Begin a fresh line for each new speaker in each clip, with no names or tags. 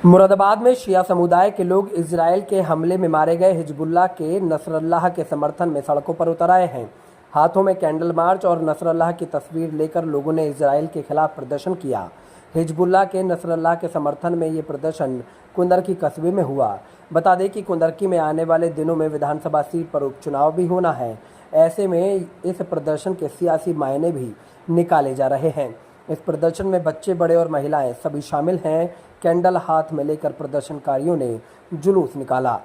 मुरादाबाद में शिया समुदाय के लोग इजराइल के हमले में मारे गए हिजबुल्लाह के नसरल्लाह के समर्थन में सड़कों पर उतर आए हैं। हाथों में कैंडल मार्च और नसरल्लाह की तस्वीर लेकर लोगों ने इजराइल के खिलाफ प्रदर्शन किया। हिजबुल्लाह के नसरल्लाह के समर्थन में ये प्रदर्शन कुंदरकी कस्बे में हुआ। बता दें कि कुंदरकी में आने वाले दिनों में विधानसभा सीट पर उपचुनाव भी होना है। ऐसे में इस प्रदर्शन के सियासी मायने भी निकाले जा रहे हैं। इस प्रदर्शन में बच्चे, बड़े और महिलाएं सभी शामिल हैं। कैंडल हाथ में लेकर प्रदर्शनकारियों ने जुलूस निकाला।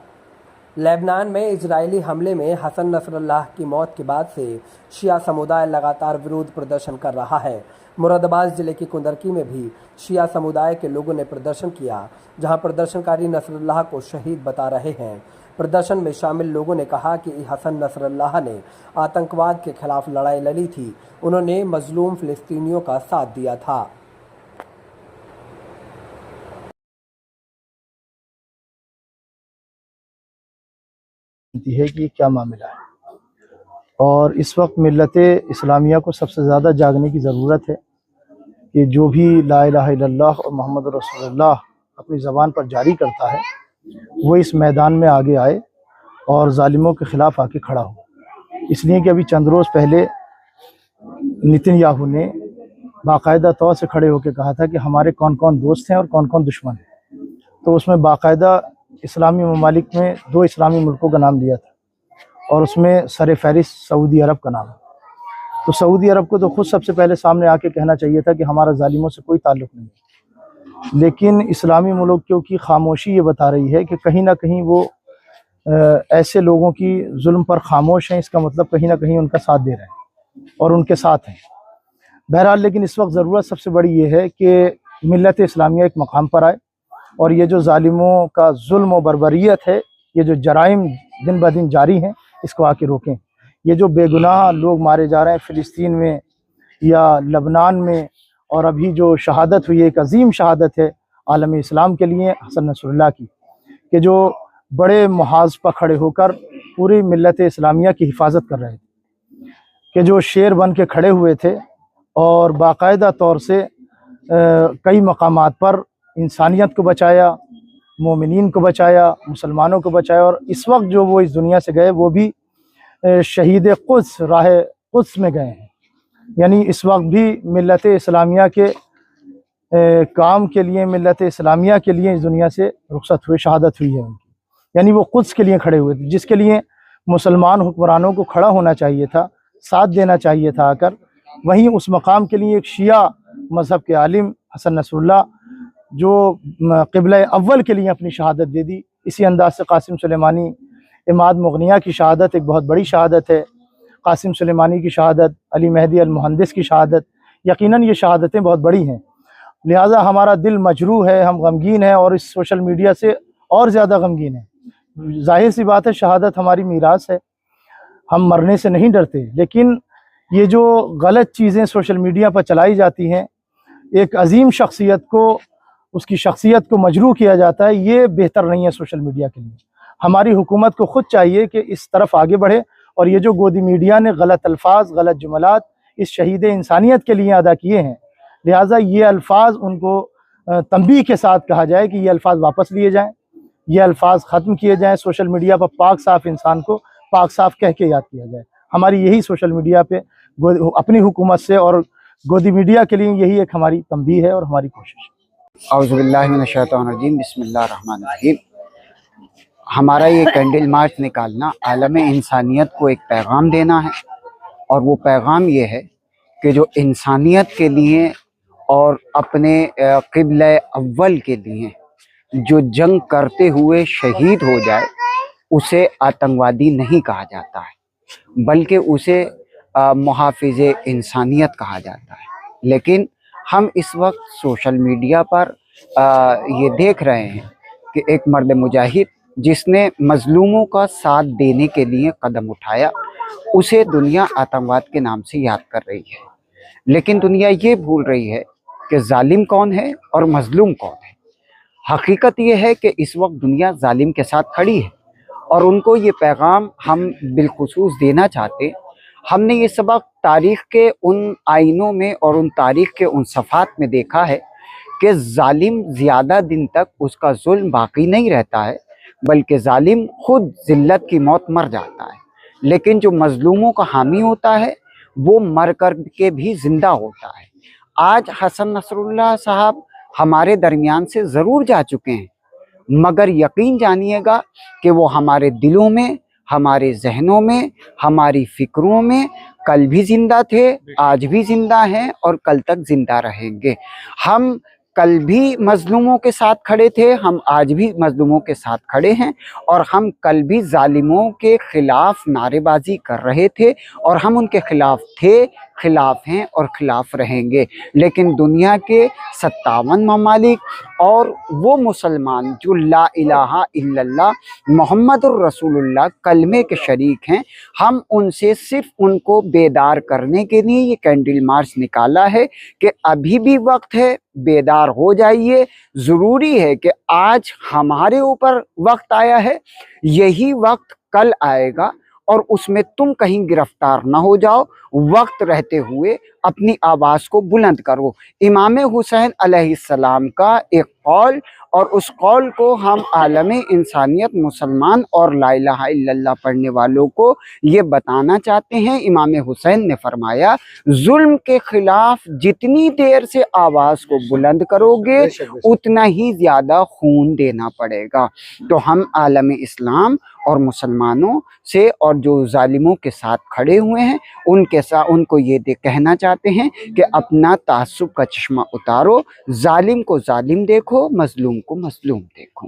लेबनान में इजरायली हमले में हसन नसरल्लाह की मौत के बाद से शिया समुदाय लगातार विरोध प्रदर्शन कर रहा है। मुरादाबाद जिले की कुंदरकी में भी शिया समुदाय के लोगों ने प्रदर्शन किया, जहां प्रदर्शनकारी नसरल्लाह को शहीद बता रहे हैं। प्रदर्शन में शामिल लोगों ने कहा कि हसन नसरल्लाह ने आतंकवाद के खिलाफ लड़ाई लड़ी थी। उन्होंने मजलूम फिलिस्तीनियों का साथ दिया था।
है कि क्या मामला है, और इस वक्त मिल्लत इस्लामिया को सबसे ज़्यादा जागने की ज़रूरत है कि जो भी ला इलाहा इल्लल्लाह और मोहम्मद रसूलुल्लाह अपनी ज़बान पर जारी करता है वो इस मैदान में आगे आए और ज़ालिमों के ख़िलाफ़ आके खड़ा हो। इसलिए कि अभी चंद रोज़ पहले नेतन्याहू ने बाकायदा तौर से खड़े होकर कहा था कि हमारे कौन कौन दोस्त हैं और कौन कौन दुश्मन हैं। तो उसमें बाकायदा इस्लामी ममालिक में 2 इस्लामी मुल्कों का नाम लिया था और उसमें सर फहरिस्त सऊदी अरब का नाम है। तो सऊदी अरब को तो खुद सबसे पहले सामने आके कहना चाहिए था कि हमारा जालिमों से कोई ताल्लुक़ नहीं है, लेकिन इस्लामी मुल्कों की खामोशी ये बता रही है कि कहीं ना कहीं वो ऐसे लोगों की जुल्म पर खामोश हैं। इसका मतलब कहीं ना कहीं उनका साथ दे रहे हैं और उनके साथ हैं। बहरहाल, लेकिन इस वक्त ज़रूरत सबसे बड़ी ये है कि मिल्लत इस्लामिया एक मकाम पर आए और ये जो जालिमों का जुल्म और बर्बरियत है, ये जो जराइम दिन ब दिन जारी हैं, इसको आके रोकें। ये जो बेगुनाह लोग मारे जा रहे हैं फ़िलिस्तीन में या लबनान में, और अभी जो शहादत हुई है, एक अजीम शहादत है आलम इस्लाम के लिए हसन नसरुल्लाह की, कि जो बड़े मुहाज पर खड़े होकर पूरी मिल्लत इस्लामिया की हिफाजत कर रहे थे, कि जो शेर बन के खड़े हुए थे और बाकायदा तौर से कई मकामात पर इंसानियत को बचाया, मोमिनीन को बचाया, मुसलमानों को बचाया। और इस वक्त जो वो इस दुनिया से गए वो भी शहीद कुद्स, राह कुद्स में गए हैं। यानी इस वक्त भी मिल्लत इस्लामिया के काम के लिए, मिल्लत इस्लामिया के लिए इस दुनिया से रुखसत हुए, शहादत हुई है उनकी। यानी वो कुद्स के लिए खड़े हुए थे, जिसके लिए मुसलमान हुक्मरानों को खड़ा होना चाहिए था, साथ देना चाहिए था आकर। वहीं उस मकाम के लिए एक शिया मज़हब के आलिम हसन नसरुल्लाह जो क़िबला अव्वल के लिए अपनी शहादत दे दी। इसी अंदाज से कासिम सुलेमानी, इमाद मुग़निया की शहादत एक बहुत बड़ी शहादत है। कासिम सुलेमानी की शहादत, अली मेहदी अल मुहंदिस की शहादत, यकीनन ये शहादतें बहुत बड़ी हैं। लिहाजा हमारा दिल मजरूह है, हम गमगीन हैं और इस सोशल मीडिया से और ज़्यादा गमगीन हैं। जाहिर सी बात है, शहादत हमारी मीरास है, हम मरने से नहीं डरते, लेकिन ये जो गलत चीज़ें सोशल मीडिया पर चलाई जाती हैं, एक अजीम शख्सियत को, उसकी शख्सियत को मजरूह किया जाता है, ये बेहतर नहीं है सोशल मीडिया के लिए। हमारी हुकूमत को खुद चाहिए कि इस तरफ आगे बढ़े और ये जो गोदी मीडिया ने गलत अल्फाज, गलत जुमलात इस शहीद इंसानियत के लिए अदा किए हैं, लिहाजा ये अल्फाज उनको तंबीह के साथ कहा जाए कि ये अल्फाज वापस लिए जाएँ, ये अल्फाज ख़त्म किए जाएँ। सोशल मीडिया पर पाक साफ़ इंसान को पाक साफ़ कह के याद किया जाए। हमारी यही सोशल मीडिया पे अपनी हुकूमत से और गोदी मीडिया के लिए यही एक हमारी तंबीह है और हमारी कोशिश है।
औज़ु बिल्लाहि मिनश शैतानिर रजीम, बिस्मिल्लाहिर रहमानिर रहीम। हमारा ये कैंडल मार्च निकालना आलम इंसानियत को एक पैगाम देना है, और वो पैगाम ये है कि जो इंसानियत के लिए और अपने क़िबला अव्वल के लिए जो जंग करते हुए शहीद हो जाए, उसे आतंकवादी नहीं कहा जाता है, बल्कि उसे मुहाफ़िज़े इंसानियत कहा जाता है। लेकिन हम इस वक्त सोशल मीडिया पर ये देख रहे हैं कि एक मर्द मुजाहिद जिसने मज़लूमों का साथ देने के लिए कदम उठाया, उसे दुनिया आतंकवाद के नाम से याद कर रही है। लेकिन दुनिया ये भूल रही है कि जालिम कौन है और मज़लूम कौन है। हकीकत ये है कि इस वक्त दुनिया जालिम के साथ खड़ी है, और उनको ये पैगाम हम बिलखुसूस देना चाहते हैं। हमने ये सबक तारीख़ के उन आइनों में और उन तारीख़ के उन सफ़ात में देखा है کہ ظالم زیادہ دن تک اس کا ظلم باقی نہیں رہتا ہے، بلکہ ظالم خود ذلت کی موت مر جاتا ہے، لیکن جو مظلوموں کا حامی ہوتا ہے وہ مر کر کے بھی زندہ ہوتا ہے۔ آج حسن نصر اللہ صاحب ہمارے درمیان سے ضرور جا چکے ہیں، مگر یقین جانیے گا کہ وہ ہمارے دلوں میں، ہمارے ذہنوں میں، ہماری فکروں میں کل بھی زندہ تھے، آج بھی زندہ ہیں اور کل تک زندہ رہیں گے۔ ہم کل بھی مظلوموں کے ساتھ کھڑے تھے، ہم آج بھی مظلوموں کے ساتھ کھڑے ہیں، اور ہم کل بھی ظالموں کے خلاف نعرے بازی کر رہے تھے، اور ہم ان کے خلاف تھے، خلاف ہیں اور خلاف رہیں گے۔ لیکن دنیا کے 57 ممالک اور وہ مسلمان جو لا الہ الا اللہ محمد الرسول اللہ کلمے کے شریک ہیں، ہم ان سے صرف ان کو بیدار کرنے کے لیے یہ کینڈل مارچ نکالا ہے کہ ابھی بھی وقت ہے، بیدار ہو جائیے۔ ضروری ہے کہ آج ہمارے اوپر وقت آیا ہے، یہی وقت کل آئے گا، اور اس میں تم کہیں گرفتار نہ ہو جاؤ۔ وقت رہتے ہوئے اپنی آواز کو بلند کرو۔ امام حسین علیہ السلام کا ایک قول، اور اس قول کو ہم عالم انسانیت مسلمان اور لا الہ الا اللہ پڑھنے والوں کو یہ بتانا چاہتے ہیں۔ امام حسین نے فرمایا، ظلم کے خلاف جتنی دیر سے آواز کو بلند کرو گے اتنا ہی زیادہ خون دینا پڑے گا۔ تو ہم عالم اسلام اور مسلمانوں سے اور جو ظالموں کے ساتھ کھڑے ہوئے ہیں ان کو یہ کہنا چاہتے ہیں کہ اپنا تعصب کا چشمہ اتارو، ظالم کو ظالم دیکھو، مظلوم کو مظلوم دیکھو۔